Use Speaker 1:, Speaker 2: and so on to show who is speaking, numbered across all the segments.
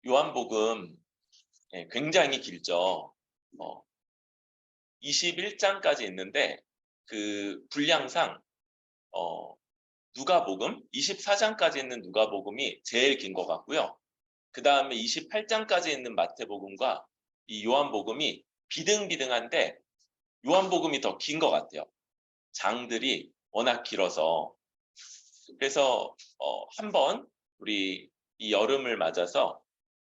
Speaker 1: 요한복음 굉장히 길죠. 21장까지 있는데 그 분량상 누가복음 24장까지 있는 누가복음이 제일 긴 것 같고요. 그 다음에 28장까지 있는 마태복음과 이 요한복음이 비등비등한데 요한복음이 더 긴 것 같아요. 장들이 워낙 길어서. 그래서 한번 우리 이 여름을 맞아서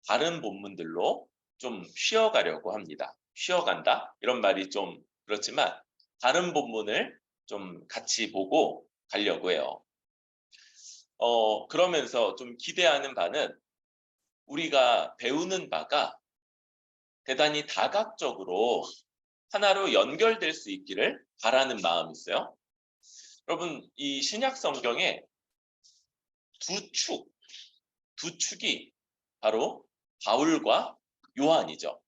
Speaker 1: 다른 본문들로 좀 쉬어가려고 합니다. 쉬어간다? 이런 말이 좀 그렇지만 다른 본문을 좀 같이 보고 가려고 해요. 그러면서 좀 기대하는 바는 우리가 배우는 바가 대단히 다각적으로 하나로 연결될 수 있기를 바라는 마음이 있어요. 여러분, 이 신약 성경에 두 축이 바로 바울과 요한이죠.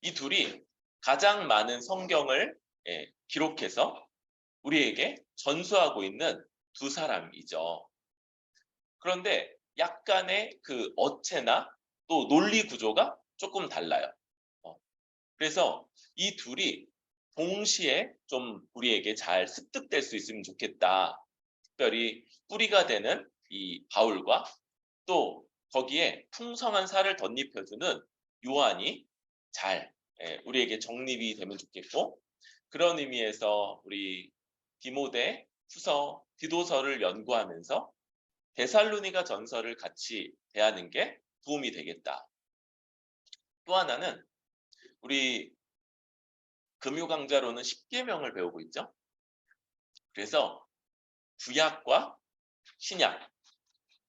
Speaker 1: 이 둘이 가장 많은 성경을 기록해서 우리에게 전수하고 있는 두 사람이죠. 그런데 약간의 그 어체나 또 논리 구조가 조금 달라요. 그래서 이 둘이 동시에 좀 우리에게 잘 습득될 수 있으면 좋겠다. 특별히 뿌리가 되는 이 바울과 또 거기에 풍성한 살을 덧입혀주는 요한이 잘 우리에게 정립이 되면 좋겠고, 그런 의미에서 우리 디모데 후서 디도서를 연구하면서 데살로니가 전서를 같이 대하는 게 도움이 되겠다. 또 하나는 우리 금요 강좌로는 십계명을 배우고 있죠. 그래서 구약과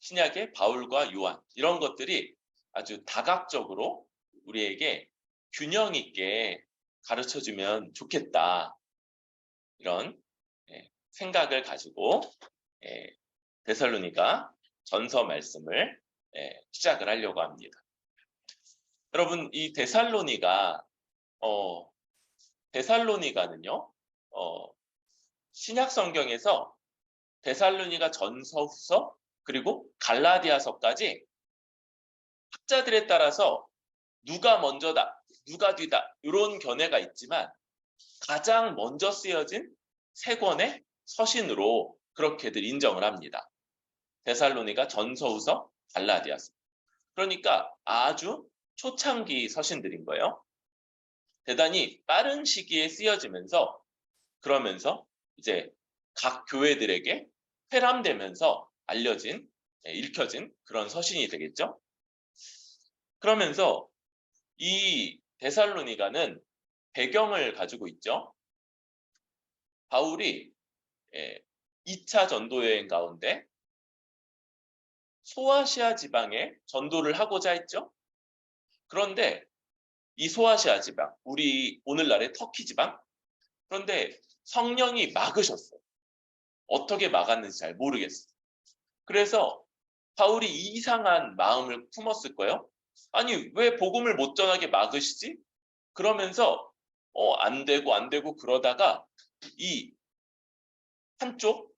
Speaker 1: 신약의 바울과 요한, 이런 것들이 아주 다각적으로 우리에게 균형 있게 가르쳐주면 좋겠다. 이런 생각을 가지고 데살로니가 전서 말씀을 시작을 하려고 합니다. 여러분, 이 데살로니가는요, 신약 성경에서 데살로니가 전서, 후서, 그리고 갈라디아서까지 학자들에 따라서 누가 먼저다, 누가 뒤다, 이런 견해가 있지만 가장 먼저 쓰여진 세 권의 서신으로 그렇게들 인정을 합니다. 데살로니가 전서, 후서, 갈라디아서. 그러니까 아주 초창기 서신들인 거예요. 대단히 빠른 시기에 쓰여지면서 그러면서 이제 각 교회들에게 회람되면서 알려진, 읽혀진 그런 서신이 되겠죠. 그러면서 이 데살로니가는 배경을 가지고 있죠. 바울이 2차 전도 여행 가운데 소아시아 지방에 전도를 하고자 했죠. 그런데 이 소아시아 지방, 우리 오늘날의 터키 지방, 그런데 성령이 막으셨어요. 어떻게 막았는지 잘 모르겠어요. 그래서 바울이 이상한 마음을 품었을 거예요. 아니, 왜 복음을 못 전하게 막으시지? 그러면서 안 되고 그러다가 이 한쪽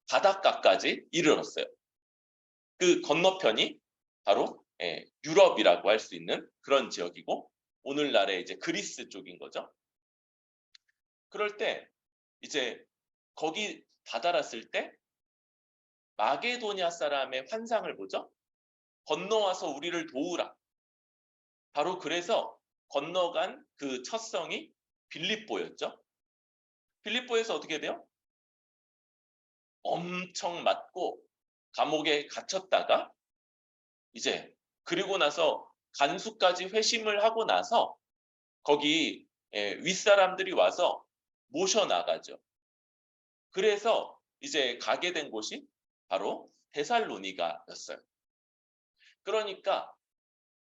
Speaker 1: 바닷가까지 이르렀어요. 그 건너편이 바로 유럽이라고 할 수 있는 그런 지역이고 오늘날의 이제 그리스 쪽인 거죠. 그럴 때 이제 거기 다다랐을 때 마게도냐 사람의 환상을 보죠. 건너와서 우리를 도우라. 바로 그래서 건너간 그 첫 성이 빌립보였죠. 빌립보에서 어떻게 돼요? 엄청 맞고 감옥에 갇혔다가 이제 그리고 나서 간수까지 회심을 하고 나서 거기 윗사람들이 와서 모셔나가죠. 그래서 이제 가게 된 곳이 바로 데살로니가였어요. 그러니까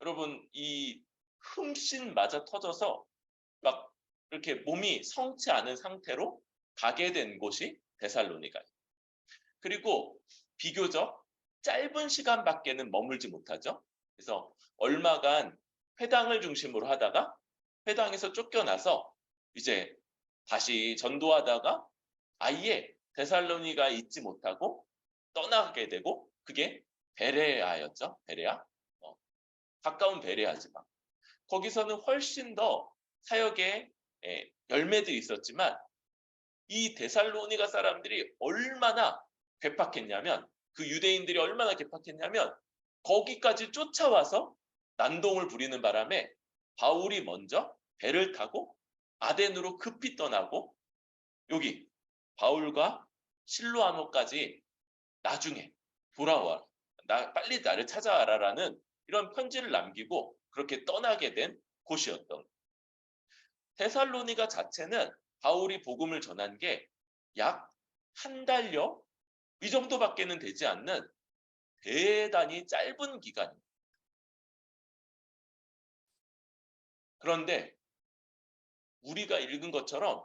Speaker 1: 여러분 이 흠씬 맞아 터져서 막 이렇게 몸이 성치 않은 상태로 가게 된 곳이 데살로니가예요. 그리고 비교적 짧은 시간밖에는 머물지 못하죠. 그래서 얼마간 회당을 중심으로 하다가 회당에서 쫓겨나서 이제 다시 전도하다가 아예 데살로니가에 있지 못하고 떠나게 되고 그게 베레아였죠. 베레아. 가까운 베레아 지방. 거기서는 훨씬 더 사역에 열매들이 있었지만 이 데살로니가 사람들이 얼마나 괴팍했냐면 그 유대인들이 얼마나 괴팍했냐면 거기까지 쫓아와서 난동을 부리는 바람에 바울이 먼저 배를 타고 아덴으로 급히 떠나고 여기 바울과 실로아노까지 나중에 돌아와 빨리 나를 찾아와라라는 이런 편지를 남기고 그렇게 떠나게 된 곳이었던 데살로니가 자체는 바울이 복음을 전한 게 약 한 달여 이 정도밖에는 되지 않는 대단히 짧은 기간입니다. 그런데 우리가 읽은 것처럼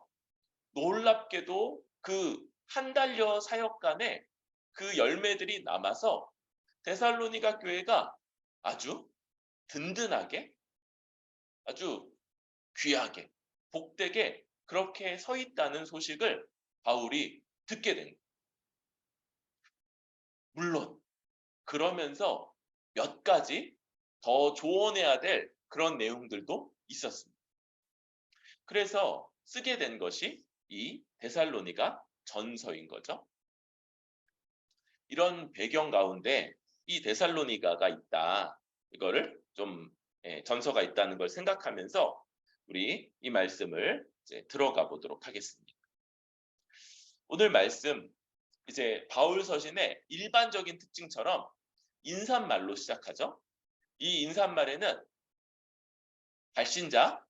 Speaker 1: 놀랍게도 그 한 달여 사역간에 그 열매들이 남아서 데살로니가 교회가 아주 든든하게 아주 귀하게 복되게 그렇게 서 있다는 소식을 바울이 듣게 된 거예요. 물론 그러면서 몇 가지 더 조언해야 될 그런 내용들도 있었습니다. 그래서 쓰게 된 것이 이 데살로니가 전서인 거죠. 이런 배경 가운데 이 데살로니가가 있다. 이거를 좀 전서가 있다는 걸 생각하면서 우리 이 말씀을 이제 들어가 보도록 하겠습니다. 오늘 말씀 이제 바울 서신의 일반적인 특징처럼 인사말로 시작하죠. 이 인사말에는 발신자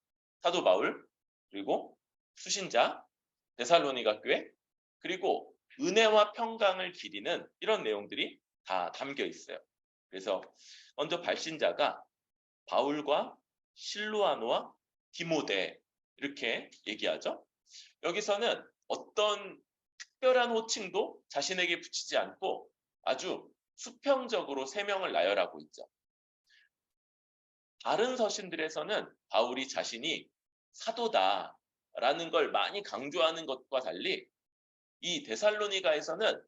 Speaker 1: 사도 바울 그리고 수신자 데살로니가 교회 그리고 은혜와 평강을 기리는 이런 내용들이 다 담겨 있어요. 그래서 먼저 발신자가 바울과 실루아노와 디모데 이렇게 얘기하죠. 여기서는 어떤 특별한 호칭도 자신에게 붙이지 않고 아주 수평적으로 세 명을 나열하고 있죠. 다른 서신들에서는 바울이 자신이 사도다라는 걸 많이 강조하는 것과 달리 이 데살로니가에서는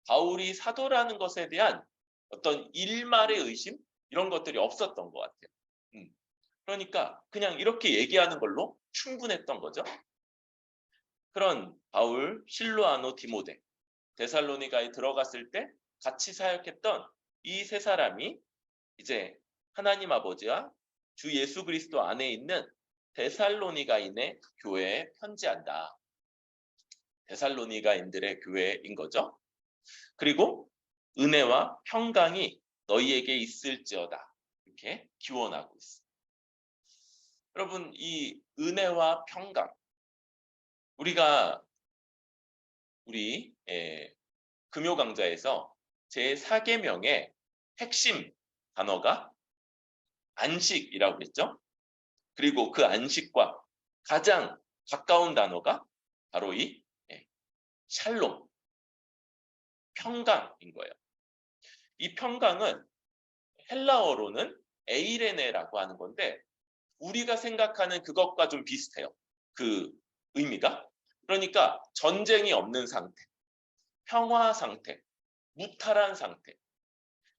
Speaker 1: 바울이 사도라는 것에 대한 어떤 일말의 의심 이런 것들이 없었던 것 같아요. 그러니까 그냥 이렇게 얘기하는 걸로 충분했던 거죠. 그런 바울, 실루아노, 디모데, 데살로니가에 들어갔을 때 같이 사역했던 이 세 사람이 이제 하나님 아버지와 주 예수 그리스도 안에 있는 데살로니가인의 교회에 편지한다. 데살로니가인들의 교회인 거죠. 그리고 은혜와 평강이 너희에게 있을지어다. 이렇게 기원하고 있습니다. 여러분, 이 은혜와 평강 우리가 우리 금요 강좌에서 제4계명의 핵심 단어가 안식이라고 했죠. 그리고 그 안식과 가장 가까운 단어가 바로 이 샬롬, 평강인 거예요. 이 평강은 헬라어로는 에이레네라고 하는 건데 우리가 생각하는 그것과 좀 비슷해요. 그 의미가. 그러니까 전쟁이 없는 상태, 평화 상태, 무탈한 상태.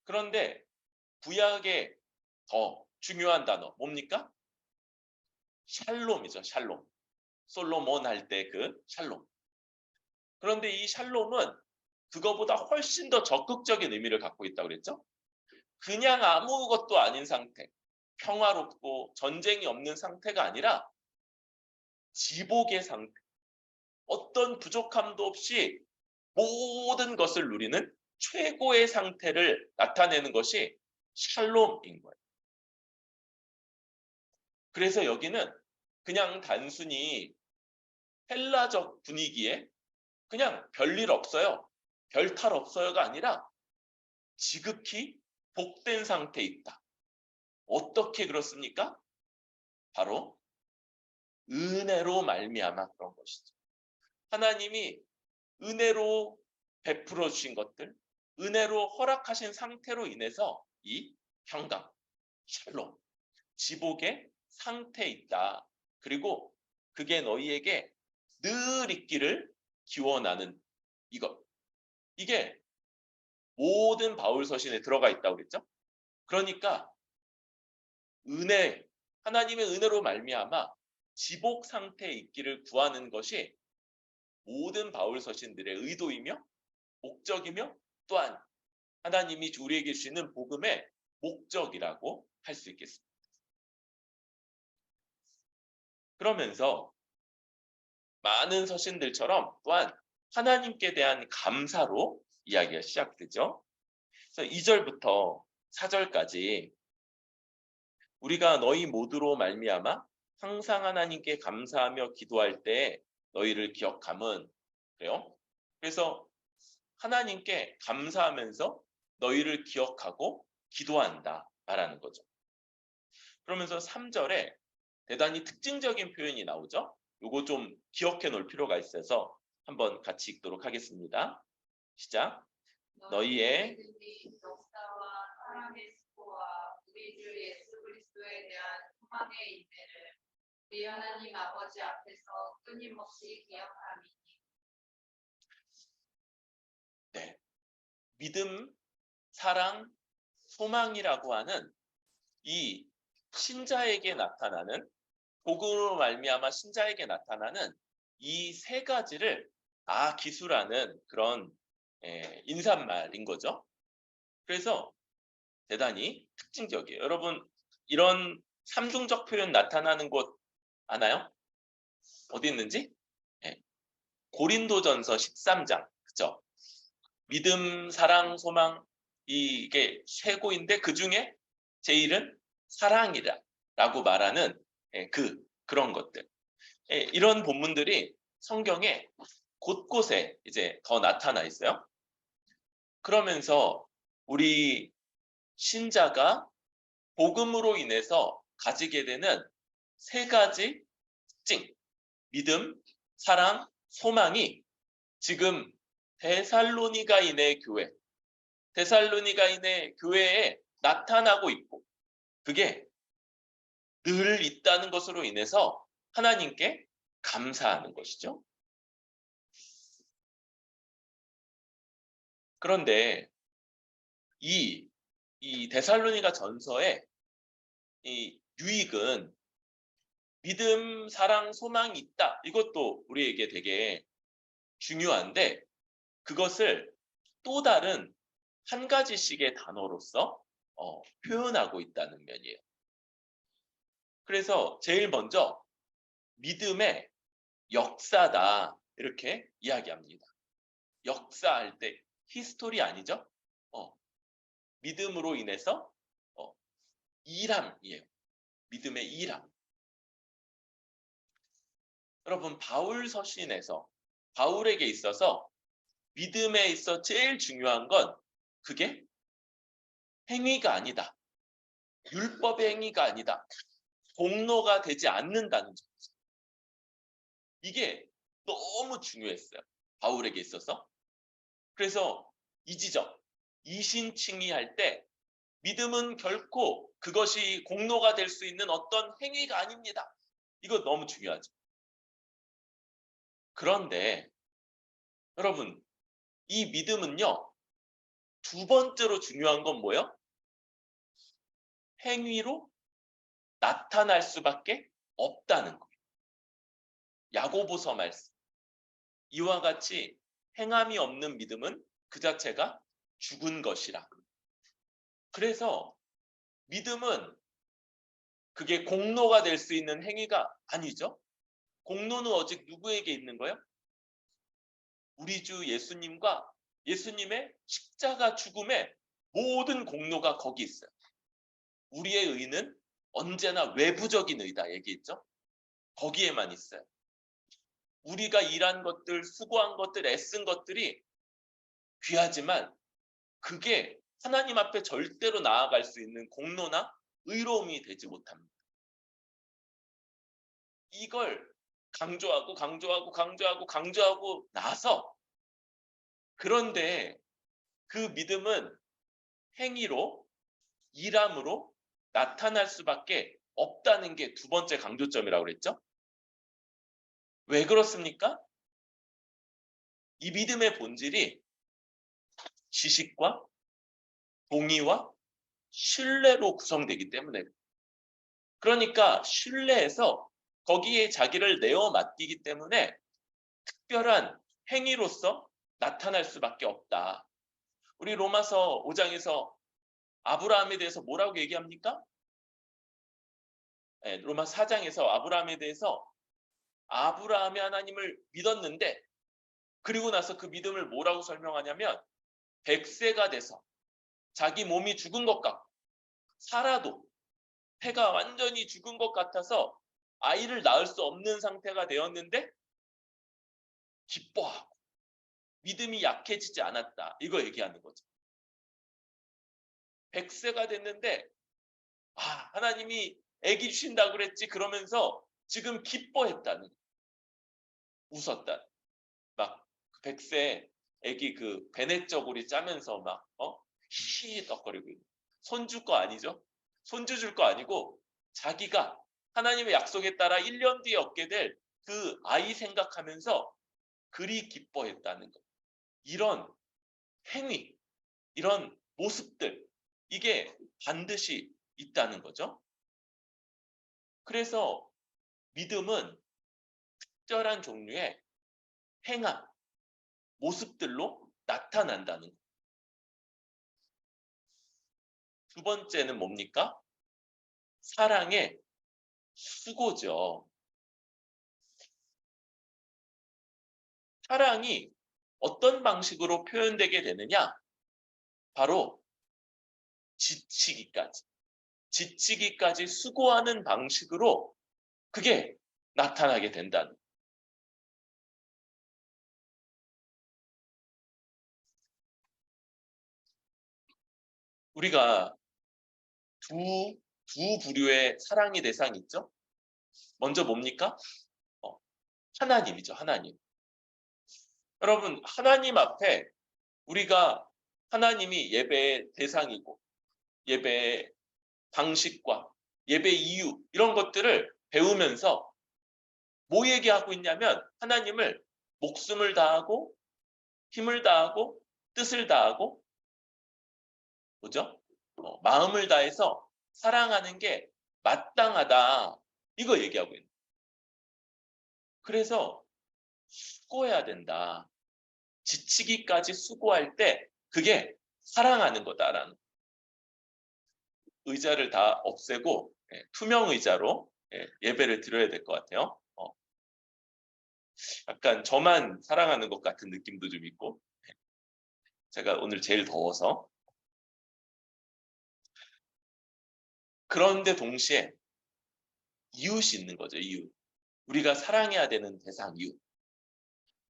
Speaker 1: 그런데 구약의 더 중요한 단어 뭡니까? 샬롬이죠. 샬롬. 솔로몬 할 때 그 샬롬. 그런데 이 샬롬은 그거보다 훨씬 더 적극적인 의미를 갖고 있다고 그랬죠? 그냥 아무것도 아닌 상태, 평화롭고 전쟁이 없는 상태가 아니라 지복의 상태, 어떤 부족함도 없이 모든 것을 누리는 최고의 상태를 나타내는 것이 샬롬인 거예요. 그래서 여기는 그냥 단순히 헬라적 분위기에 그냥 별일 없어요. 별 탈 없어요가 아니라 지극히 복된 상태에 있다. 어떻게 그렇습니까? 바로 은혜로 말미암아 그런 것이죠. 하나님이 은혜로 베풀어 주신 것들, 은혜로 허락하신 상태로 인해서 이 평강, 샬롬, 지복의 상태에 있다. 그리고 그게 너희에게 늘 있기를 기원하는 이것. 이게 모든 바울 서신에 들어가 있다고 그랬죠. 그러니까 은혜, 하나님의 은혜로 말미암아 지복 상태에 있기를 구하는 것이 모든 바울 서신들의 의도이며 목적이며 또한 하나님이 우리에게 주시는 복음의 목적이라고 할 수 있겠습니다. 그러면서 많은 서신들처럼 또한 하나님께 대한 감사로 이야기가 시작되죠. 그래서 2절부터 4절까지 우리가 너희 모두로 말미암아 항상 하나님께 감사하며 기도할 때 너희를 기억함은 그래요. 그래서 하나님께 감사하면서 너희를 기억하고 기도한다 말하는 거죠. 그러면서 3절에 대단히 특징적인 표현이 나오죠. 이거 좀 기억해 놓을 필요가 있어서 한번 같이 읽도록 하겠습니다. 시작. 너희의
Speaker 2: 역사와 사랑의 수고와 우리 주 예수 그리스도에 대한 소망의 인내를 우리 하나님 아버지 앞에서 끊임없이 기억함이니.
Speaker 1: 네, 믿음, 사랑, 소망이라고 하는 이 신자에게 나타나는 복음으로 말미암아 신자에게 나타나는 이 세 가지를 기수라는 그런 인사말인 거죠. 그래서 대단히 특징적이에요. 여러분 이런 삼중적 표현 나타나는 곳 아나요? 어디 있는지? 고린도전서 13장 그죠? 믿음, 사랑, 소망 이게 쇄고인데 그 중에 제일은 사랑이라고 말하는 그런 것들. 이런 본문들이 성경에 곳곳에 이제 더 나타나 있어요. 그러면서 우리 신자가 복음으로 인해서 가지게 되는 세 가지 특징, 믿음, 사랑, 소망이 지금 데살로니가인의 교회에 나타나고 있고 그게 늘 있다는 것으로 인해서 하나님께 감사하는 것이죠. 그런데 이 데살로니가 전서의 이 유익은 믿음, 사랑, 소망이 있다. 이것도 우리에게 되게 중요한데 그것을 또 다른 한 가지씩의 단어로서 표현하고 있다는 면이에요. 그래서 제일 먼저 믿음의 역사다 이렇게 이야기합니다. 역사할 때 히스토리 아니죠? 믿음으로 인해서 일함이에요. 믿음의 일함. 여러분 바울 서신에서 바울에게 있어서 믿음에 있어 제일 중요한 건 그게 행위가 아니다. 율법의 행위가 아니다. 공로가 되지 않는다는 점이죠. 이게 너무 중요했어요. 바울에게 있어서. 그래서 이 지점, 이신칭의할 때 믿음은 결코 그것이 공로가 될 수 있는 어떤 행위가 아닙니다. 이거 너무 중요하죠. 그런데 여러분 이 믿음은요. 두 번째로 중요한 건 뭐예요? 행위로 나타날 수밖에 없다는 거예요. 야고보서 말씀. 이와 같이 행함이 없는 믿음은 그 자체가 죽은 것이라. 그래서 믿음은 그게 공로가 될 수 있는 행위가 아니죠. 공로는 오직 누구에게 있는 거예요? 우리 주 예수님과 예수님의 십자가 죽음의 모든 공로가 거기 있어요. 우리의 의는 언제나 외부적인 의다 얘기했죠. 거기에만 있어요. 우리가 일한 것들, 수고한 것들, 애쓴 것들이 귀하지만 그게 하나님 앞에 절대로 나아갈 수 있는 공로나 의로움이 되지 못합니다. 이걸 강조하고 나서 그런데 그 믿음은 행위로 일함으로 나타날 수밖에 없다는 게 두 번째 강조점이라고 그랬죠. 왜 그렇습니까? 이 믿음의 본질이 지식과 동의와 신뢰로 구성되기 때문에 그러니까 신뢰해서 거기에 자기를 내어 맡기기 때문에 특별한 행위로서 나타날 수밖에 없다. 우리 로마서 5장에서 아브라함에 대해서 뭐라고 얘기합니까? 네, 로마 4장에서 아브라함에 대해서 아브라함이 하나님을 믿었는데 그리고 나서 그 믿음을 뭐라고 설명하냐면 100세가 돼서 자기 몸이 죽은 것 같고 살아도 폐가 완전히 죽은 것 같아서 아이를 낳을 수 없는 상태가 되었는데 기뻐하고 믿음이 약해지지 않았다. 이거 얘기하는 거죠. 100세가 됐는데 하나님이 아기 주신다고 그랬지 그러면서 지금 기뻐했다는 거예요. 웃었다. 막 100세 아기 그 베넷저고리 짜면서 막 히히 떡거리고 있는 손주 거 아니죠? 손주 줄 거 아니고 자기가 하나님의 약속에 따라 1년 뒤에 얻게 될 그 아이 생각하면서 그리 기뻐했다는 것. 이런 행위, 이런 모습들 이게 반드시 있다는 거죠. 그래서 믿음은 특별한 종류의 행함, 모습들로 나타난다는 것. 두 번째는 뭡니까? 사랑의 수고죠. 사랑이 어떤 방식으로 표현되게 되느냐? 바로 지치기까지 수고하는 방식으로 그게 나타나게 된다는. 우리가 두 부류의 사랑의 대상이 있죠. 먼저 뭡니까? 하나님이죠. 하나님. 여러분 하나님 앞에 우리가 하나님이 예배의 대상이고 예배의 방식과 예배 이유 이런 것들을 배우면서 뭐 얘기하고 있냐면 하나님을 목숨을 다하고 힘을 다하고 뜻을 다하고 뭐죠? 마음을 다해서 사랑하는 게 마땅하다. 이거 얘기하고 있는. 그래서 수고해야 된다. 지치기까지 수고할 때 그게 사랑하는 거다라는. 의자를 다 없애고 투명 의자로 예배를 드려야 될 것 같아요. 약간 저만 사랑하는 것 같은 느낌도 좀 있고 제가 오늘 제일 더워서 그런데 동시에 이웃이 있는 거죠. 이웃. 우리가 사랑해야 되는 대상 이웃.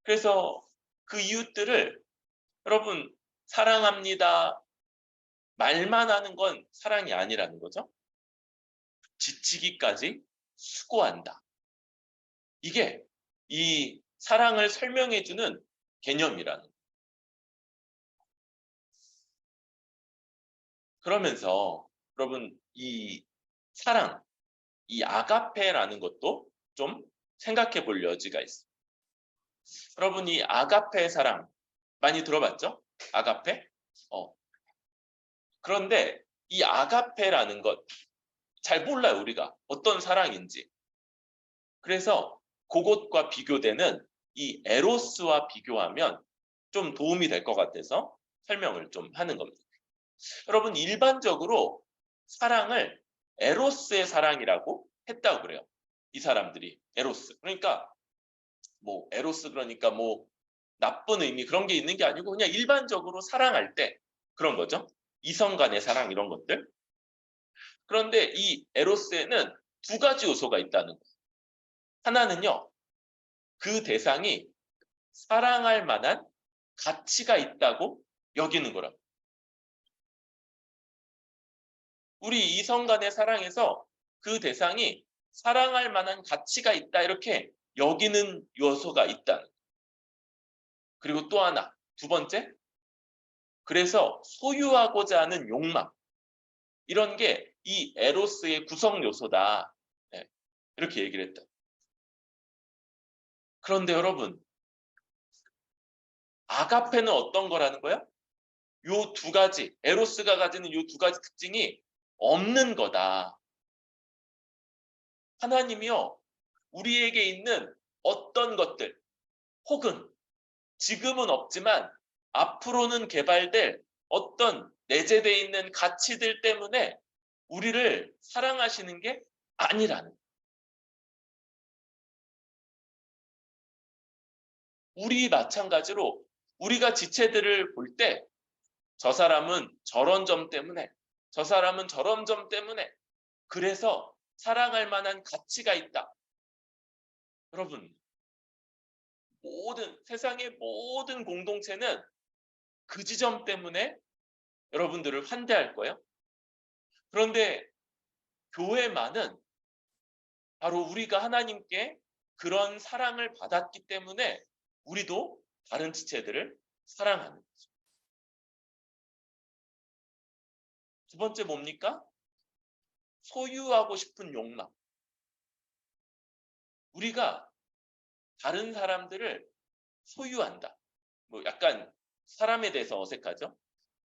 Speaker 1: 그래서 그 이웃들을 여러분 사랑합니다. 말만 하는 건 사랑이 아니라는 거죠. 지치기까지 수고한다. 이게 이 사랑을 설명해주는 개념이라는 거예요. 그러면서 여러분 이 사랑, 이 아가페라는 것도 좀 생각해 볼 여지가 있어요. 여러분 이 아가페 사랑 많이 들어봤죠? 아가페? 그런데 이 아가페라는 것 잘 몰라요 우리가 어떤 사랑인지. 그래서 그것과 비교되는 이 에로스와 비교하면 좀 도움이 될 것 같아서 설명을 좀 하는 겁니다. 여러분 일반적으로 사랑을 에로스의 사랑이라고 했다고 그래요. 이 사람들이 에로스. 그러니까 뭐 에로스 그러니까 뭐 나쁜 의미 그런 게 있는 게 아니고 그냥 일반적으로 사랑할 때 그런 거죠. 이성 간의 사랑 이런 것들. 그런데 이 에로스에는 두 가지 요소가 있다는 거예요. 하나는요. 그 대상이 사랑할 만한 가치가 있다고 여기는 거라고. 우리 이성 간의 사랑에서 그 대상이 사랑할 만한 가치가 있다 이렇게 여기는 요소가 있다. 그리고 또 하나, 두 번째, 그래서 소유하고자 하는 욕망 이런 게 이 에로스의 구성 요소다. 이렇게 얘기를 했다. 그런데 여러분, 아가페는 어떤 거라는 거야? 요 두 가지, 에로스가 가지는 요 두 가지 특징이 없는 거다. 하나님이요, 우리에게 있는 어떤 것들, 혹은 지금은 없지만 앞으로는 개발될 어떤 내재되어 있는 가치들 때문에 우리를 사랑하시는 게 아니라는. 우리 마찬가지로 우리가 지체들을 볼 때 저 사람은 저런 점 때문에, 저 사람은 저런 점 때문에, 그래서 사랑할 만한 가치가 있다. 여러분, 세상의 모든 공동체는 그 지점 때문에 여러분들을 환대할 거예요. 그런데 교회만은 바로 우리가 하나님께 그런 사랑을 받았기 때문에 우리도 다른 지체들을 사랑하는 거죠. 두 번째 뭡니까? 소유하고 싶은 욕망. 우리가 다른 사람들을 소유한다. 뭐 약간 사람에 대해서 어색하죠?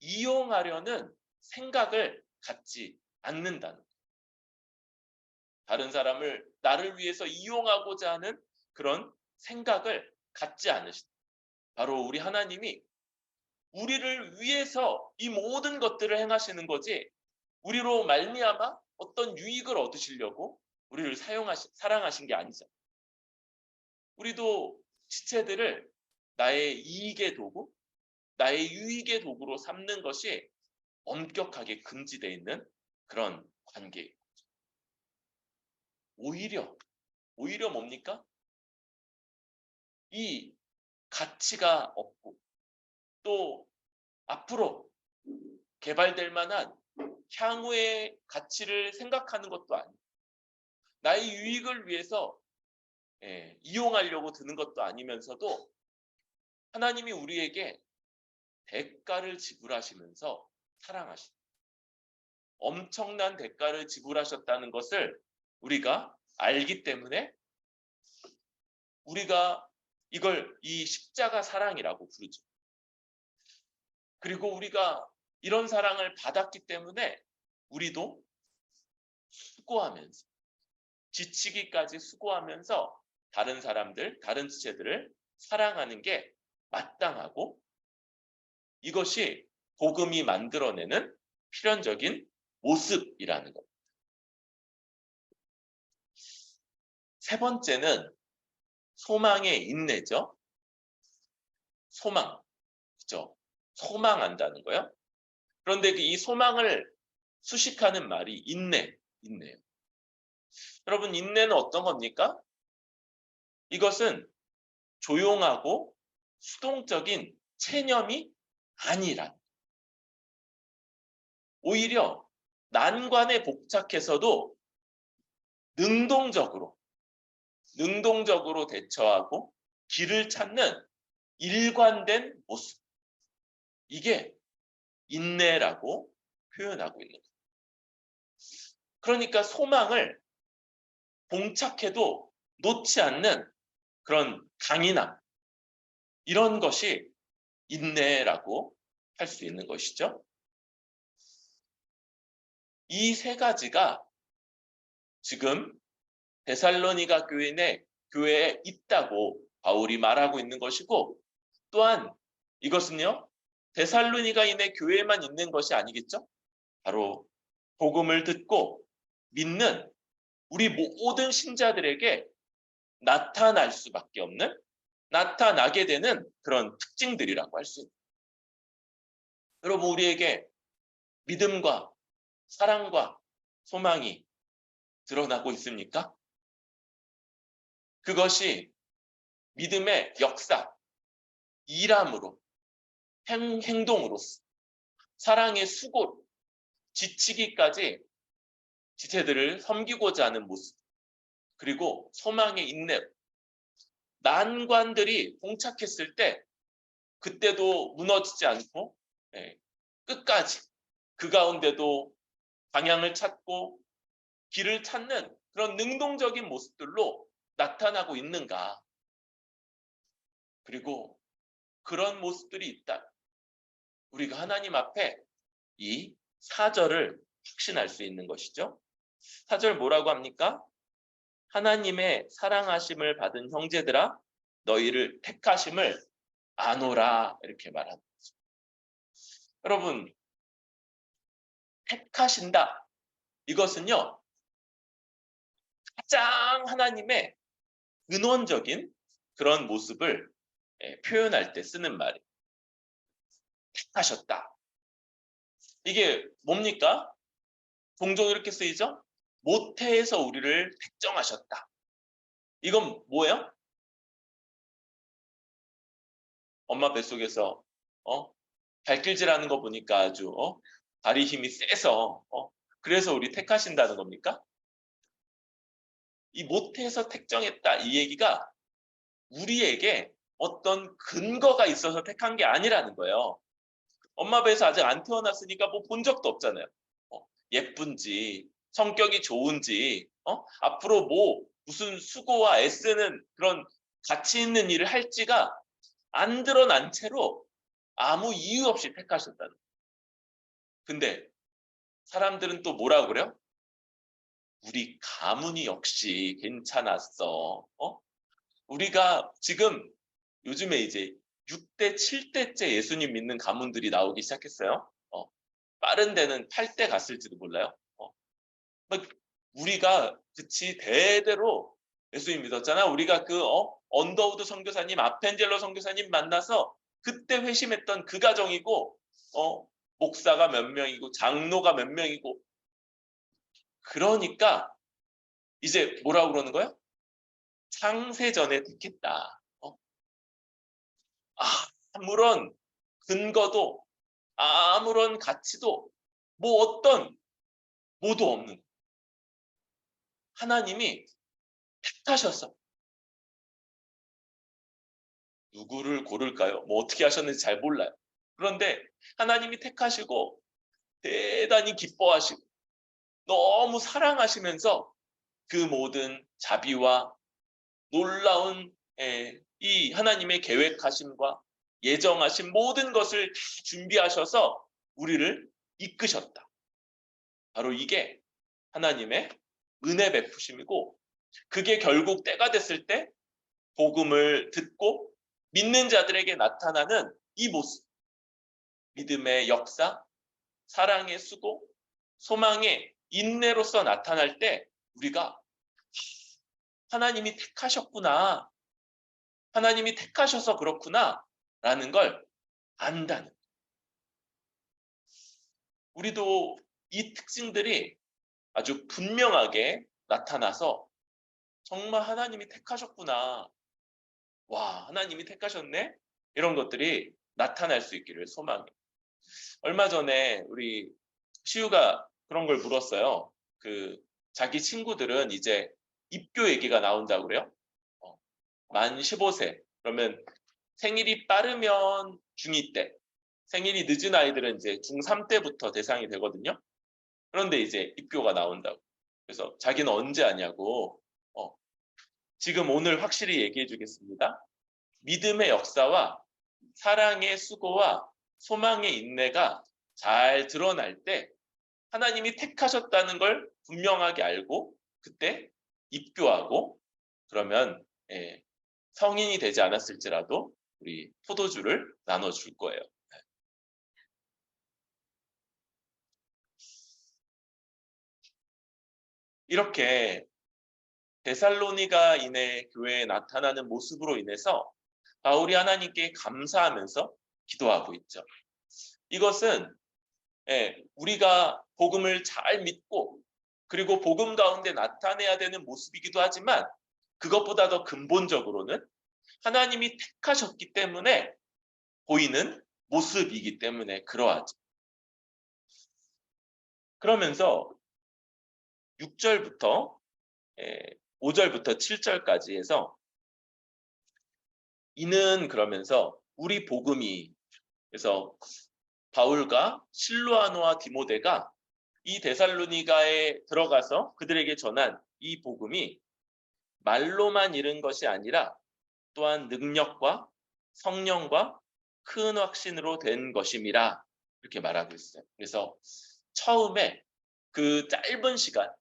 Speaker 1: 이용하려는 생각을 갖지 않는다는. 다른 사람을 나를 위해서 이용하고자 하는 그런 생각을 갖지 않으신다. 바로 우리 하나님이 우리를 위해서 이 모든 것들을 행하시는 거지, 우리로 말미암아 어떤 유익을 얻으시려고 우리를 사랑하신 게 아니죠. 우리도 지체들을 나의 이익의 도구, 나의 유익의 도구로 삼는 것이 엄격하게 금지되어 있는 그런 관계예요. 오히려 뭡니까? 이 가치가 없고 또 앞으로 개발될 만한 향후의 가치를 생각하는 것도 아니고 나의 유익을 위해서 이용하려고 드는 것도 아니면서도 하나님이 우리에게 대가를 지불하시면서 사랑하신다. 엄청난 대가를 지불하셨다는 것을 우리가 알기 때문에 우리가 이걸 이 십자가 사랑이라고 부르죠. 그리고 우리가 이런 사랑을 받았기 때문에 우리도 수고하면서, 지치기까지 수고하면서 다른 사람들, 다른 지체들을 사랑하는 게 마땅하고, 이것이 복음이 만들어내는 필연적인 모습이라는 것. 세 번째는 소망의 인내죠. 소망, 그죠? 소망한다는 거요. 그런데 이 소망을 수식하는 말이 인내예요. 여러분, 인내는 어떤 겁니까? 이것은 조용하고 수동적인 체념이 아니라, 오히려 난관에 복착해서도 능동적으로 대처하고 길을 찾는 일관된 모습. 이게 인내라고 표현하고 있는 거예요. 그러니까 소망을 봉착해도 놓지 않는 그런 강인함, 이런 것이 인내라고 할 수 있는 것이죠. 이 세 가지가 지금 데살로니가 교회에 있다고 바울이 말하고 있는 것이고, 또한 이것은요, 데살로니가인의 교회에만 있는 것이 아니겠죠? 바로 복음을 듣고 믿는 우리 모든 신자들에게 나타날 수밖에 없는, 나타나게 되는 그런 특징들이라고 할 수 있습니다. 여러분, 우리에게 믿음과 사랑과 소망이 드러나고 있습니까? 그것이 믿음의 역사, 일함으로, 행동으로서, 사랑의 수고로, 지치기까지 지체들을 섬기고자 하는 모습, 그리고 소망의 인내, 난관들이 봉착했을 때 그때도 무너지지 않고 끝까지 그 가운데도 방향을 찾고 길을 찾는 그런 능동적인 모습들로 나타나고 있는가. 그리고 그런 모습들이 있다. 우리가 하나님 앞에 이 4절을 확신할 수 있는 것이죠. 4절 뭐라고 합니까? 하나님의 사랑하심을 받은 형제들아 너희를 택하심을 아노라 이렇게 말합니다. 여러분, 택하신다. 이것은요, 가장 하나님의 근원적인 그런 모습을 표현할 때 쓰는 말이에요. 택하셨다. 이게 뭡니까? 종종 이렇게 쓰이죠? 모태에서 우리를 택정하셨다. 이건 뭐예요? 엄마 뱃속에서 발길질하는 거 보니까 아주 다리 힘이 세서 그래서 우리 택하신다는 겁니까? 이 모태에서 택정했다 이 얘기가 우리에게 어떤 근거가 있어서 택한 게 아니라는 거예요. 엄마 배에서 아직 안 태어났으니까 뭐 본 적도 없잖아요. 예쁜지 성격이 좋은지 앞으로 뭐 무슨 수고와 애쓰는 그런 가치 있는 일을 할지가 안 드러난 채로 아무 이유 없이 택하셨다는 거예요. 근데 사람들은 또 뭐라 그래요? 우리 가문이 역시 괜찮았어. 우리가 지금 요즘에 이제 6대, 7대째 예수님 믿는 가문들이 나오기 시작했어요. 빠른 데는 8대 갔을지도 몰라요. 우리가 그치 대대로 예수님 믿었잖아. 우리가 그 언더우드 선교사님, 아펜젤러 선교사님 만나서 그때 회심했던 그 가정이고 목사가 몇 명이고 장로가 몇 명이고 그러니까 이제 뭐라고 그러는 거야? 창세전에 택했다. 아무런 근거도 아무런 가치도 뭐 어떤 뭐도 없는 하나님이 택하셨어. 누구를 고를까요? 뭐 어떻게 하셨는지 잘 몰라요. 그런데 하나님이 택하시고 대단히 기뻐하시고 너무 사랑하시면서 그 모든 자비와 놀라운 이 하나님의 계획하심과 예정하신 모든 것을 다 준비하셔서 우리를 이끄셨다. 바로 이게 하나님의 은혜 베푸심이고 그게 결국 때가 됐을 때 복음을 듣고 믿는 자들에게 나타나는 이 모습. 믿음의 역사, 사랑의 수고, 소망의 인내로서 나타날 때 우리가 하나님이 택하셨구나. 하나님이 택하셔서 그렇구나. 라는 걸 안다는. 우리도 이 특징들이 아주 분명하게 나타나서 정말 하나님이 택하셨구나. 와, 하나님이 택하셨네? 이런 것들이 나타날 수 있기를 소망해요. 얼마 전에 우리 시우가 그런 걸 물었어요. 자기 친구들은 이제 입교 얘기가 나온다고 그래요. 만 15세. 그러면 생일이 빠르면 중2 때, 생일이 늦은 아이들은 이제 중3 때부터 대상이 되거든요. 그런데 이제 입교가 나온다고. 그래서 자기는 언제 하냐고. 지금 오늘 확실히 얘기해 주겠습니다. 믿음의 역사와 사랑의 수고와 소망의 인내가 잘 드러날 때 하나님이 택하셨다는 걸 분명하게 알고 그때 입교하고 그러면 성인이 되지 않았을지라도 우리 포도주를 나눠줄 거예요. 이렇게 데살로니가인의 교회에 나타나는 모습으로 인해서 바울이 하나님께 감사하면서 기도하고 있죠. 이것은 우리가 복음을 잘 믿고 그리고 복음 가운데 나타내야 되는 모습이기도 하지만 그것보다 더 근본적으로는 하나님이 택하셨기 때문에 보이는 모습이기 때문에 그러하죠. 그러면서 6절부터 5절부터 7절까지 해서 이는 그러면서 우리 복음이 그래서 바울과 실로아노와 디모데가 이 데살로니가에 들어가서 그들에게 전한 이 복음이 말로만 이른 것이 아니라 또한 능력과 성령과 큰 확신으로 된 것임이라 이렇게 말하고 있어요. 그래서 처음에 그 짧은 시간,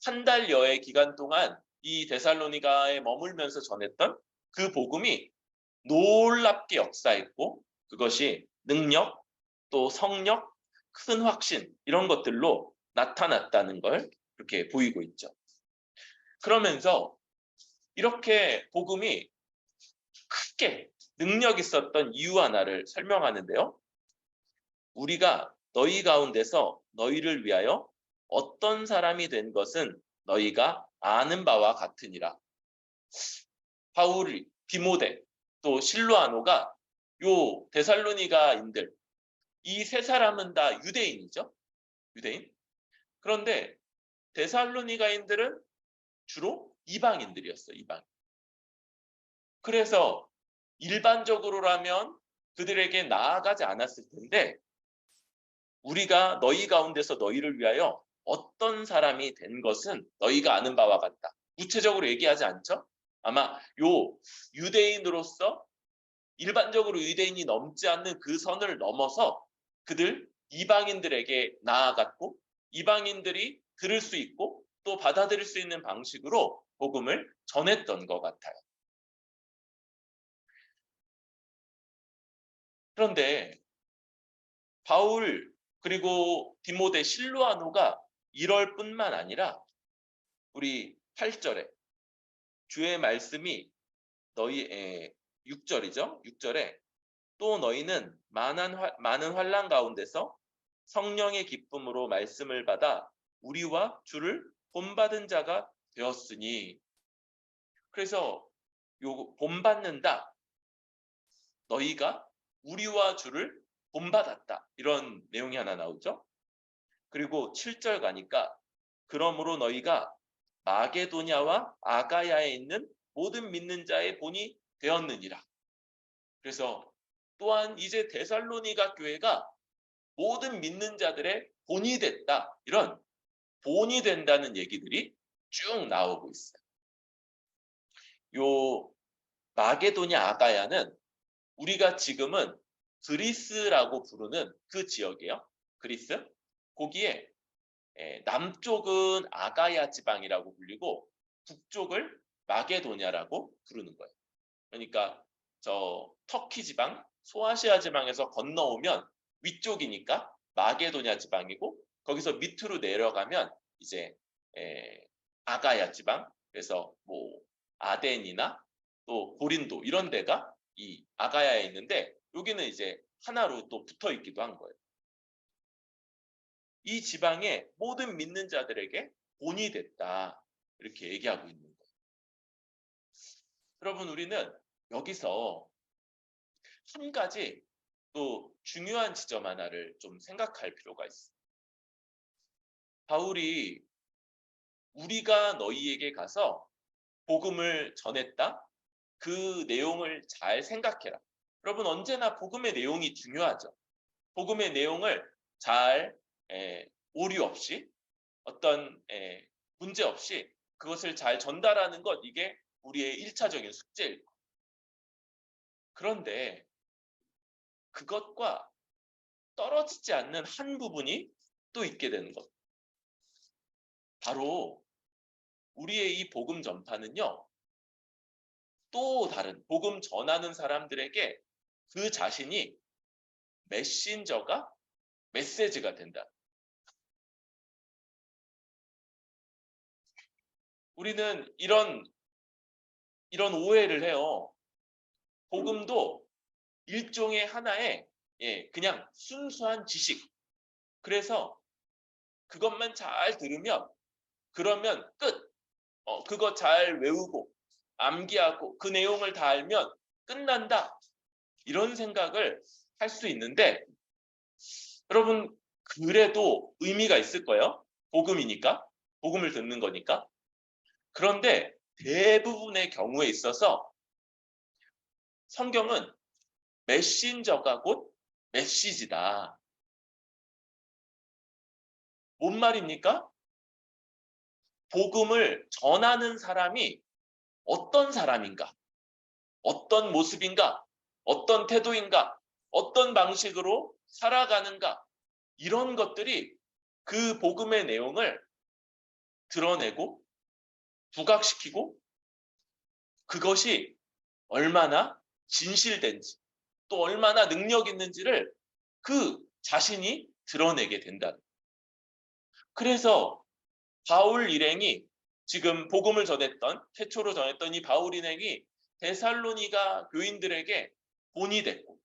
Speaker 1: 한 달여의 기간 동안 이 데살로니가에 머물면서 전했던 그 복음이 놀랍게 역사했고, 그것이 능력, 또 성력, 큰 확신 이런 것들로 나타났다는 걸 그렇게 보이고 있죠. 그러면서 이렇게 복음이 크게 능력 있었던 이유 하나를 설명하는데요. 우리가 너희 가운데서 너희를 위하여 어떤 사람이 된 것은 너희가 아는 바와 같으니라. 바울이, 디모데, 또 실로아노가 요 데살로니가인들, 이 세 사람은 다 유대인이죠. 유대인. 그런데 데살로니가인들은 주로 이방인들이었어요. 이방. 그래서 일반적으로라면 그들에게 나아가지 않았을 텐데, 우리가 너희 가운데서 너희를 위하여 어떤 사람이 된 것은 너희가 아는 바와 같다. 구체적으로 얘기하지 않죠? 아마 요 유대인으로서 일반적으로 유대인이 넘지 않는 그 선을 넘어서 그들 이방인들에게 나아갔고, 이방인들이 들을 수 있고 또 받아들일 수 있는 방식으로 복음을 전했던 것 같아요. 그런데 바울 그리고 디모데 실로아노가 이럴 뿐만 아니라 우리 8절에 주의 말씀이 너희 6절이죠. 6절에 또 너희는 많은 환난 가운데서 성령의 기쁨으로 말씀을 받아 우리와 주를 본받은 자가 되었으니. 그래서 요 본받는다, 너희가 우리와 주를 본받았다, 이런 내용이 하나 나오죠. 그리고 7절 가니까 그러므로 너희가 마게도냐와 아가야에 있는 모든 믿는 자의 본이 되었느니라. 그래서 또한 이제 데살로니가 교회가 모든 믿는 자들의 본이 됐다, 이런 본이 된다는 얘기들이 쭉 나오고 있어요. 요 마게도냐 아가야는 우리가 지금은 그리스라고 부르는 그 지역이에요. 그리스. 거기에 남쪽은 아가야 지방이라고 불리고 북쪽을 마게도냐라고 부르는 거예요. 그러니까 저 터키 지방, 소아시아 지방에서 건너오면 위쪽이니까 마게도냐 지방이고, 거기서 밑으로 내려가면 이제 아가야 지방, 그래서 뭐 아덴이나 또 고린도 이런 데가 이 아가야에 있는데, 여기는 이제 하나로 또 붙어 있기도 한 거예요. 이 지방의 모든 믿는 자들에게 본이 됐다, 이렇게 얘기하고 있는 거예요. 여러분, 우리는 여기서 한 가지 또 중요한 지점 하나를 좀 생각할 필요가 있어요. 바울이 우리가 너희에게 가서 복음을 전했다, 그 내용을 잘 생각해라. 여러분, 언제나 복음의 내용이 중요하죠. 복음의 내용을 잘 오류 없이, 어떤 문제 없이 그것을 잘 전달하는 것, 이게 우리의 1차적인 숙제일 거예요. 그런데 그것과 떨어지지 않는 한 부분이 또 있게 되는 것. 바로 우리의 이 복음 전파는요, 또 다른 복음 전하는 사람들에게 그 자신이 메신저가, 메시지가 된다. 우리는 이런 오해를 해요. 복음도 일종의 하나의 그냥 순수한 지식. 그래서 그것만 잘 들으면, 그러면 끝. 그거 잘 외우고 암기하고 그 내용을 다 알면 끝난다, 이런 생각을 할 수 있는데, 여러분, 그래도 의미가 있을 거예요. 복음이니까, 복음을 듣는 거니까. 그런데 대부분의 경우에 있어서 성경은 메신저가 곧 메시지다. 뭔 말입니까? 복음을 전하는 사람이 어떤 사람인가, 어떤 모습인가, 어떤 태도인가, 어떤 방식으로 살아가는가, 이런 것들이 그 복음의 내용을 드러내고 부각시키고 그것이 얼마나 진실된지 또 얼마나 능력 있는지를 그 자신이 드러내게 된다. 그래서 바울 일행이 지금 복음을 전했던, 최초로 전했던 이 바울 일행이 데살로니가 교인들에게 본이 됐고,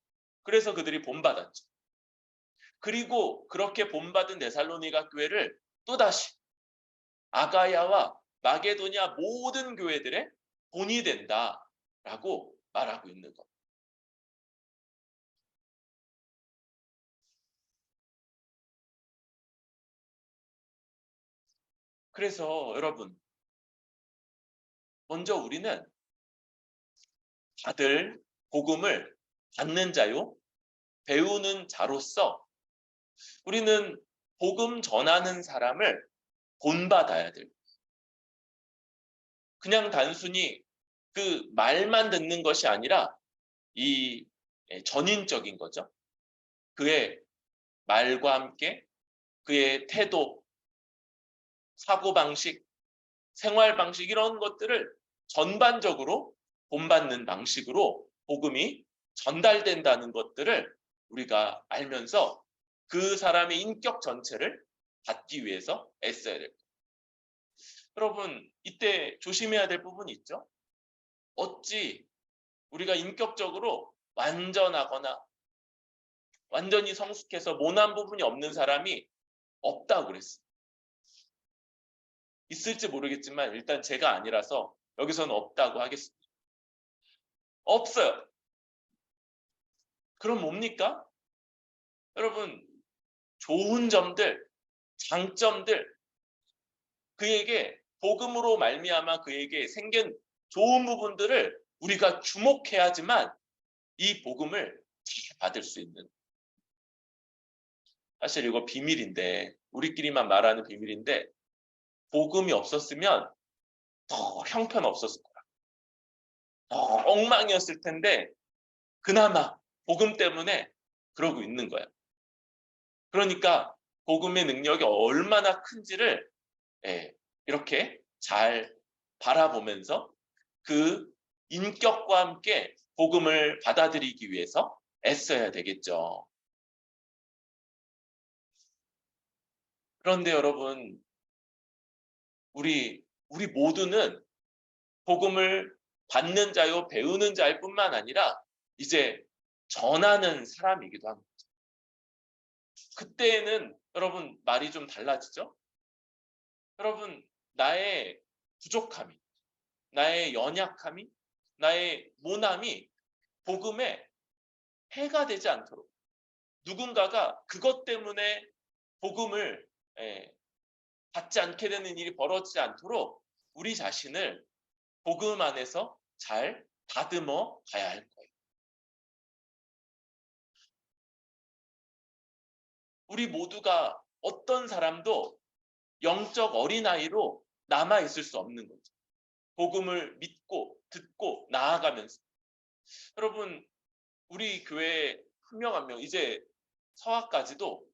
Speaker 1: 그래서 그들이 본받았죠. 그리고 그렇게 본받은 데살로니가 교회를 또다시 아가야와 마게도냐 모든 교회들의 본이 된다라고 말하고 있는 것. 그래서 여러분, 먼저 우리는 다들 복음을 받는 자요, 배우는 자로서 우리는 복음 전하는 사람을 본받아야 돼요. 그냥 단순히 그 말만 듣는 것이 아니라 이 전인적인 거죠. 그의 말과 함께 그의 태도, 사고방식, 생활방식 이런 것들을 전반적으로 본받는 방식으로 복음이 전달된다는 것들을 우리가 알면서 그 사람의 인격 전체를 받기 위해서 애써야 됩니다. 여러분, 이때 조심해야 될 부분이 있죠. 어찌 우리가 인격적으로 완전하거나 완전히 성숙해서 모난 부분이 없는 사람이 없다고 그랬어요. 있을지 모르겠지만 일단 제가 아니라서 여기서는 없다고 하겠습니다. 없어요. 그럼 뭡니까? 여러분, 좋은 점들, 장점들, 그에게 복음으로 말미암아 그에게 생긴 좋은 부분들을 우리가 주목해야지만 이 복음을 잘 받을 수 있는, 사실 이거 비밀인데, 우리끼리만 말하는 비밀인데, 복음이 없었으면 더 형편없었을 거야. 더 엉망이었을 텐데 그나마 복음 때문에 그러고 있는 거야. 그러니까 복음의 능력이 얼마나 큰지를 이렇게 잘 바라보면서 그 인격과 함께 복음을 받아들이기 위해서 애써야 되겠죠. 그런데 여러분, 우리 모두는 복음을 받는 자요, 배우는 자일 뿐만 아니라 이제 전하는 사람이기도 합니다. 그때에는 여러분 말이 좀 달라지죠? 여러분, 나의 부족함이, 나의 연약함이, 나의 모남이 복음에 해가 되지 않도록, 누군가가 그것 때문에 복음을 받지 않게 되는 일이 벌어지지 않도록 우리 자신을 복음 안에서 잘 다듬어 가야 할 거예요. 우리 모두가 어떤 사람도 영적 어린아이로 남아있을 수 없는 거죠. 복음을 믿고 듣고 나아가면서. 여러분, 우리 교회 한 명 한 명, 이제 서학까지도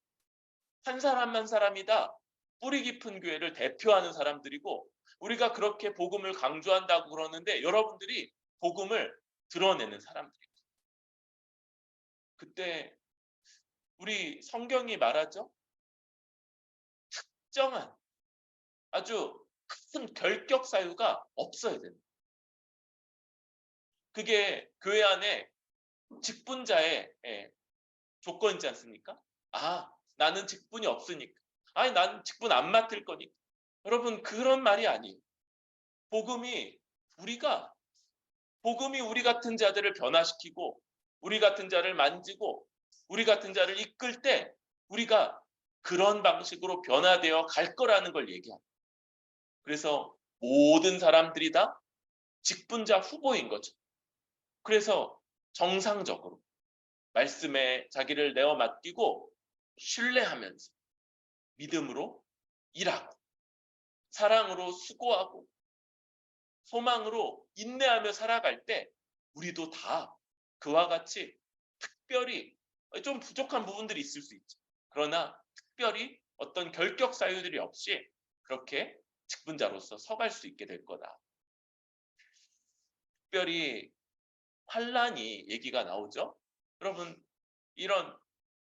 Speaker 1: 한 사람 한 사람이 다 뿌리 깊은 교회를 대표하는 사람들이고, 우리가 그렇게 복음을 강조한다고 그러는데 여러분들이 복음을 드러내는 사람들이에요. 그때 우리 성경이 말하죠. 특정한 아주 큰 결격 사유가 없어야 됩니다. 그게 교회 안에 직분자의 조건이지 않습니까? 아, 나는 직분이 없으니까. 아니, 난 직분 안 맡을 거니까. 여러분, 그런 말이 아니에요. 복음이 우리 같은 자들을 변화시키고 우리 같은 자를 만지고 우리 같은 자를 이끌 때 우리가 그런 방식으로 변화되어 갈 거라는 걸 얘기합니다. 그래서 모든 사람들이 다 직분자 후보인 거죠. 그래서 정상적으로 말씀에 자기를 내어 맡기고 신뢰하면서 믿음으로 일하고 사랑으로 수고하고 소망으로 인내하며 살아갈 때 우리도 다 그와 같이 특별히 좀 부족한 부분들이 있을 수 있죠. 그러나 특별히 어떤 결격 사유들이 없이 그렇게 직분자로서 서갈 수 있게 될 거다. 특별히 환란이 얘기가 나오죠. 여러분, 이런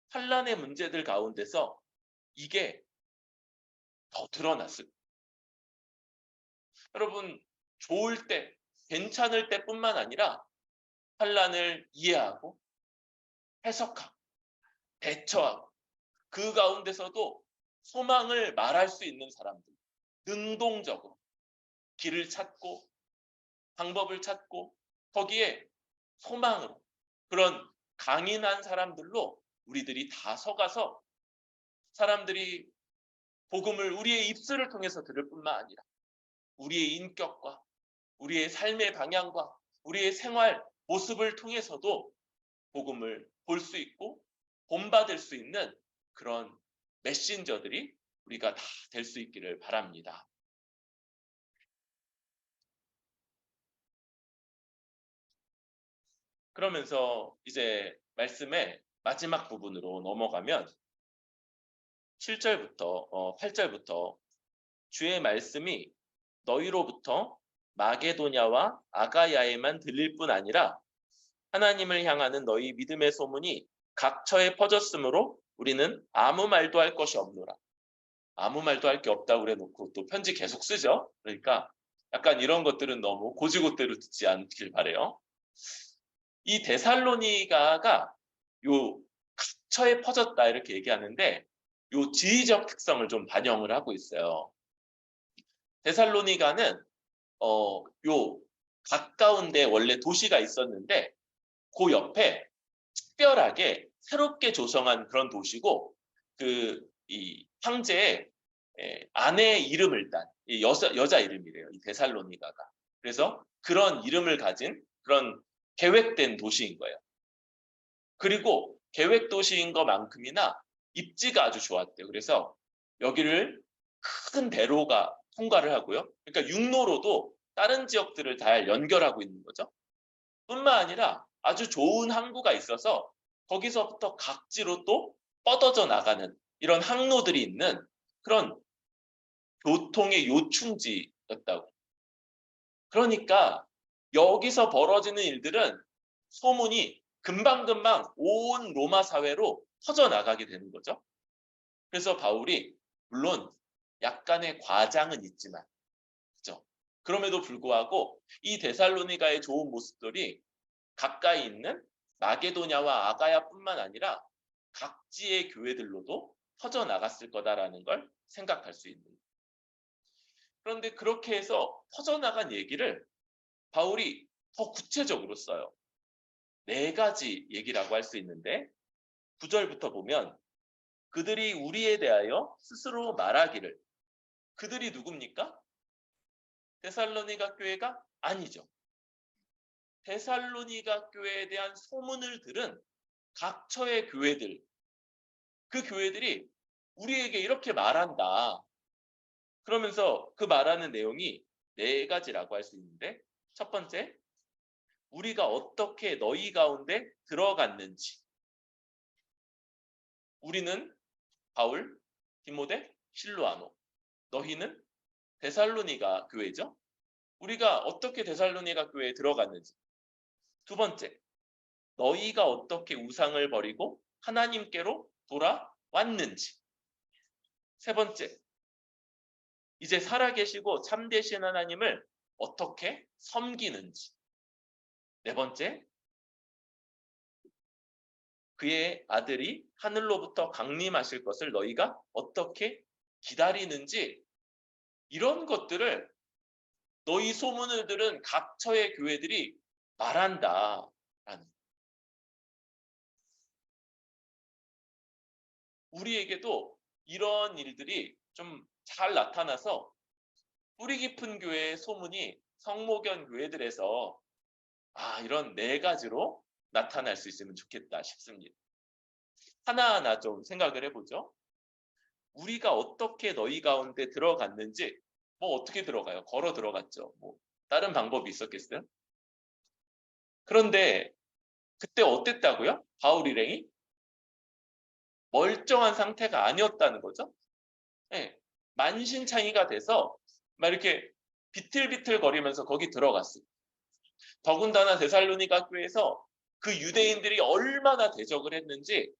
Speaker 1: 환란의 문제들 가운데서 이게 더 드러났을 거예요. 여러분, 좋을 때, 괜찮을 때뿐만 아니라 환란을 이해하고 해석하고 대처하고 그 가운데서도 소망을 말할 수 있는 사람들, 능동적으로 길을 찾고 방법을 찾고 거기에 소망으로 그런 강인한 사람들로 우리들이 다 서가서 사람들이 복음을 우리의 입술을 통해서 들을 뿐만 아니라 우리의 인격과 우리의 삶의 방향과 우리의 생활 모습을 통해서도 복음을 볼 수 있고 본받을 수 있는 그런 메신저들이 우리가 다 될 수 있기를 바랍니다. 그러면서 이제 말씀의 마지막 부분으로 넘어가면 7절부터 8절부터 주의 말씀이 너희로부터 마게도냐와 아가야에만 들릴 뿐 아니라 하나님을 향하는 너희 믿음의 소문이 각처에 퍼졌으므로 우리는 아무 말도 할 것이 없노라. 아무 말도 할 게 없다고 그래놓고 또 편지 계속 쓰죠. 그러니까 약간 이런 것들은 너무 고지고대로 듣지 않길 바래요. 이 데살로니가가 요 각처에 퍼졌다 이렇게 얘기하는데 요 지리적 특성을 좀 반영을 하고 있어요. 데살로니가는 요 가까운데 원래 도시가 있었는데 그 옆에 특별하게 새롭게 조성한 그런 도시고 이 황제의 아내의 이름을 딴 여자 이름이래요. 이 데살로니가가. 그래서 그런 이름을 가진 그런 계획된 도시인 거예요. 그리고 계획 도시인 것만큼이나 입지가 아주 좋았대요. 그래서 여기를 큰 대로가 통과를 하고요. 그러니까 육로로도 다른 지역들을 잘 연결하고 있는 거죠. 뿐만 아니라 아주 좋은 항구가 있어서 거기서부터 각지로 또 뻗어져 나가는 이런 항로들이 있는 그런 교통의 요충지였다고. 그러니까 여기서 벌어지는 일들은 소문이 금방금방 온 로마 사회로 퍼져나가게 되는 거죠. 그래서 바울이 물론 약간의 과장은 있지만 그렇죠? 그럼에도 불구하고 이 데살로니가의 좋은 모습들이 가까이 있는 마게도냐와 아가야뿐만 아니라 각지의 교회들로도 퍼져나갔을 거다라는 걸 생각할 수 있는 거예요. 그런데 그렇게 해서 퍼져나간 얘기를 바울이 더 구체적으로 써요. 4가지 얘기라고 할 수 있는데 9절부터 보면 그들이 우리에 대하여 스스로 말하기를 그들이 누굽니까? 데살로니가 교회가 아니죠. 데살로니가 교회에 대한 소문을 들은 각처의 교회들, 그 교회들이 우리에게 이렇게 말한다. 그러면서 그 말하는 내용이 4가지라고 할 수 있는데 첫 번째, 우리가 어떻게 너희 가운데 들어갔는지. 우리는 바울, 디모데, 실로아노. 너희는 데살로니가 교회죠. 우리가 어떻게 데살로니가 교회에 들어갔는지. 두 번째, 너희가 어떻게 우상을 버리고 하나님께로 돌아왔는지. 세 번째, 이제 살아계시고 참되신 하나님을 어떻게 섬기는지. 네 번째, 그의 아들이 하늘로부터 강림하실 것을 너희가 어떻게 기다리는지. 이런 것들을 너희 소문을 들은 각처의 교회들이 말한다. 우리에게도 이런 일들이 좀 잘 나타나서 뿌리 깊은 교회의 소문이 성모견 교회들에서 이런 4가지로 나타날 수 있으면 좋겠다 싶습니다. 하나하나 좀 생각을 해보죠. 우리가 어떻게 너희 가운데 들어갔는지, 뭐 어떻게 들어가요? 걸어 들어갔죠. 뭐 다른 방법이 있었겠어요? 그런데 그때 어땠다고요? 바울 일행이? 멀쩡한 상태가 아니었다는 거죠. 예, 만신창이가 돼서 막 이렇게 비틀비틀 거리면서 거기 들어갔어요. 더군다나 데살로니가 교회에서 그 유대인들이 얼마나 대적을 했는지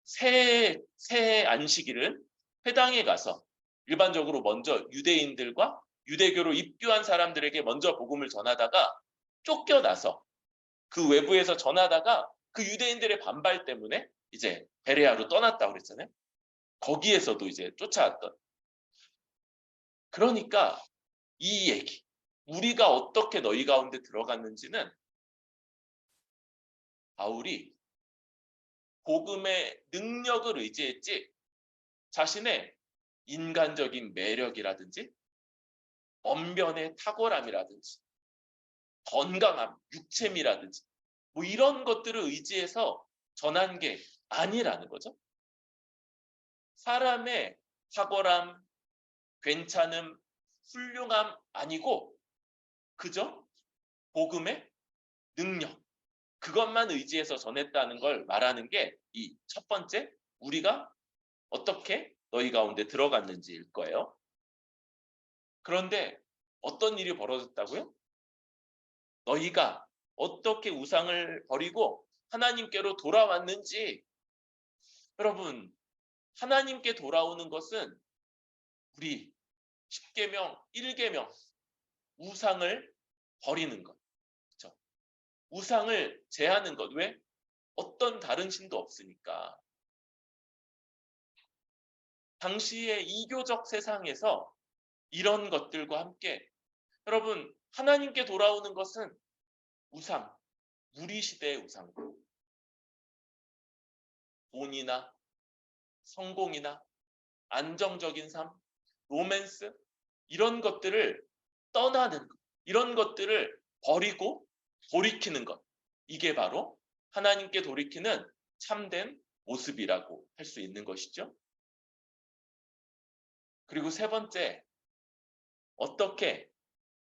Speaker 1: 새 안식일은 회당에 가서 일반적으로 먼저 유대인들과 유대교로 입교한 사람들에게 먼저 복음을 전하다가 쫓겨나서 그 외부에서 전하다가 그 유대인들의 반발 때문에 이제 베레아로 떠났다고 그랬잖아요. 거기에서도 이제 쫓아왔던. 그러니까 이 얘기, 우리가 어떻게 너희 가운데 들어갔는지는 바울이 복음의 능력을 의지했지 자신의 인간적인 매력이라든지 언변의 탁월함이라든지 건강함, 육체미라든지 뭐 이런 것들을 의지해서 전한 게 아니라는 거죠. 사람의 탁월함, 괜찮음, 훌륭함 아니고 그저 복음의 능력, 그것만 의지해서 전했다는 걸 말하는 게 이 첫 번째, 우리가 어떻게 너희 가운데 들어갔는지일 거예요. 그런데 어떤 일이 벌어졌다고요? 너희가 어떻게 우상을 버리고 하나님께로 돌아왔는지. 여러분, 하나님께 돌아오는 것은 우리 10계명, 1계명 우상을 버리는 것. 그렇죠? 우상을 제하는 것. 왜? 어떤 다른 신도 없으니까. 당시의 이교적 세상에서 이런 것들과 함께 여러분, 하나님께 돌아오는 것은 우상, 무리시대의 우상, 돈이나 성공이나 안정적인 삶, 로맨스 이런 것들을 떠나는 것, 이런 것들을 버리고 돌이키는 것, 이게 바로 하나님께 돌이키는 참된 모습이라고 할 수 있는 것이죠. 그리고 세 번째, 어떻게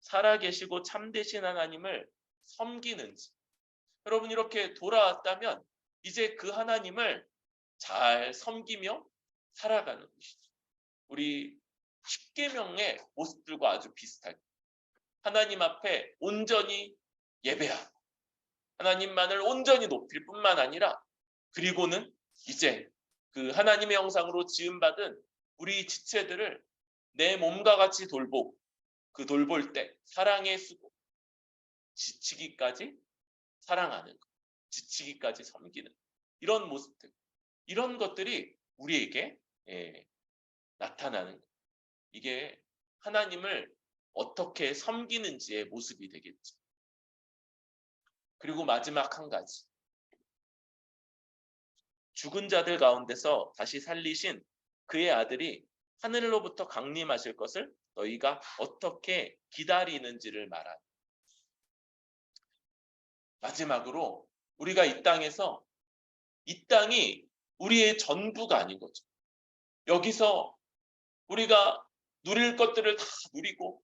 Speaker 1: 살아계시고 참되신 하나님을 섬기는지. 여러분, 이렇게 돌아왔다면 이제 그 하나님을 잘 섬기며 살아가는 것이죠. 우리 10계명의 모습들과 아주 비슷하게 하나님 앞에 온전히 예배하고 하나님만을 온전히 높일 뿐만 아니라 그리고는 이제 그 하나님의 형상으로 지음받은 우리 지체들을 내 몸과 같이 돌보고 그 돌볼 때 사랑에 쓰고 지치기까지 사랑하는 것, 지치기까지 섬기는 이런 모습들, 이런 것들이 우리에게 나타나는 것. 이게 하나님을 어떻게 섬기는지의 모습이 되겠죠. 그리고 마지막 한 가지. 죽은 자들 가운데서 다시 살리신 그의 아들이 하늘로부터 강림하실 것을 너희가 어떻게 기다리는지를 말하는. 마지막으로 우리가 이 땅에서 이 땅이 우리의 전부가 아닌 거죠. 여기서 우리가 누릴 것들을 다 누리고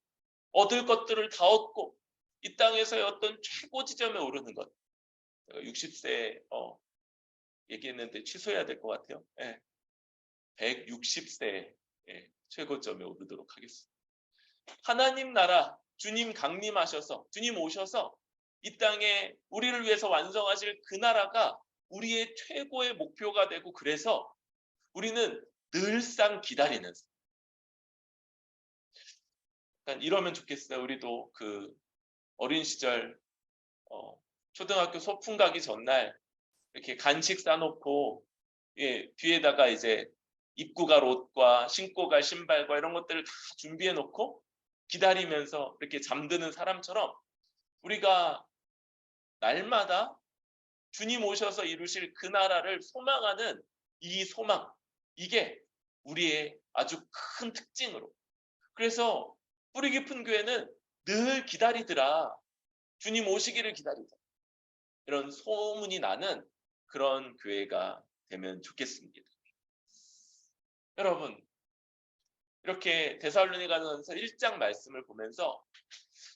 Speaker 1: 얻을 것들을 다 얻고 이 땅에서의 어떤 최고 지점에 오르는 것. 60세 얘기했는데 취소해야 될 것 같아요. 160세 최고점에 오르도록 하겠습니다. 하나님 나라 주님 강림하셔서 주님 오셔서 이 땅에 우리를 위해서 완성하실 그 나라가 우리의 최고의 목표가 되고 그래서 우리는 늘상 기다리는. 그러니까 이러면 좋겠어요. 우리도 그 어린 시절 초등학교 소풍 가기 전날 이렇게 간식 싸놓고 뒤에다가 이제 입고 갈 옷과 신고 갈 신발과 이런 것들을 다 준비해 놓고 기다리면서 이렇게 잠드는 사람처럼 우리가 날마다 주님 오셔서 이루실 그 나라를 소망하는 이 소망, 이게 우리의 아주 큰 특징으로. 그래서 뿌리 깊은 교회는 늘 기다리더라. 주님 오시기를 기다리더라. 이런 소문이 나는 그런 교회가 되면 좋겠습니다. 여러분, 이렇게 데살로니가전서 1장 말씀을 보면서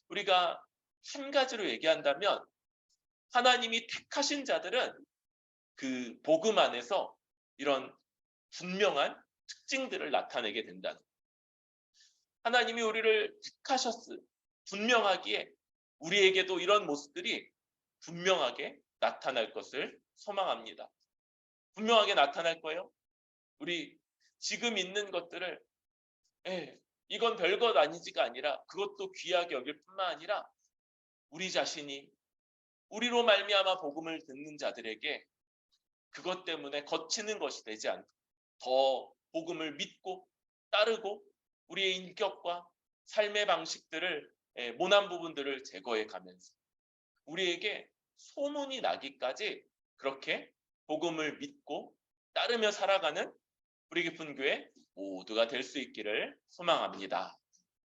Speaker 1: 우리가 한 가지로 얘기한다면 하나님이 택하신 자들은 그 복음 안에서 이런 분명한 특징들을 나타내게 된다는 거예요. 하나님이 우리를 택하셨을 분명하기에 우리에게도 이런 모습들이 분명하게 나타날 것을 소망합니다. 분명하게 나타날 거예요. 우리 지금 있는 것들을 이건 별것 아니지가 아니라 그것도 귀하게 여길 뿐만 아니라 우리 자신이 우리로 말미암아 복음을 듣는 자들에게 그것 때문에 거치는 것이 되지 않고 더 복음을 믿고 따르고 우리의 인격과 삶의 방식들을 모난 부분들을 제거해 가면서 우리에게 소문이 나기까지 그렇게 복음을 믿고 따르며 살아가는 우리 깊은 교회 모두가 될 수 있기를 소망합니다.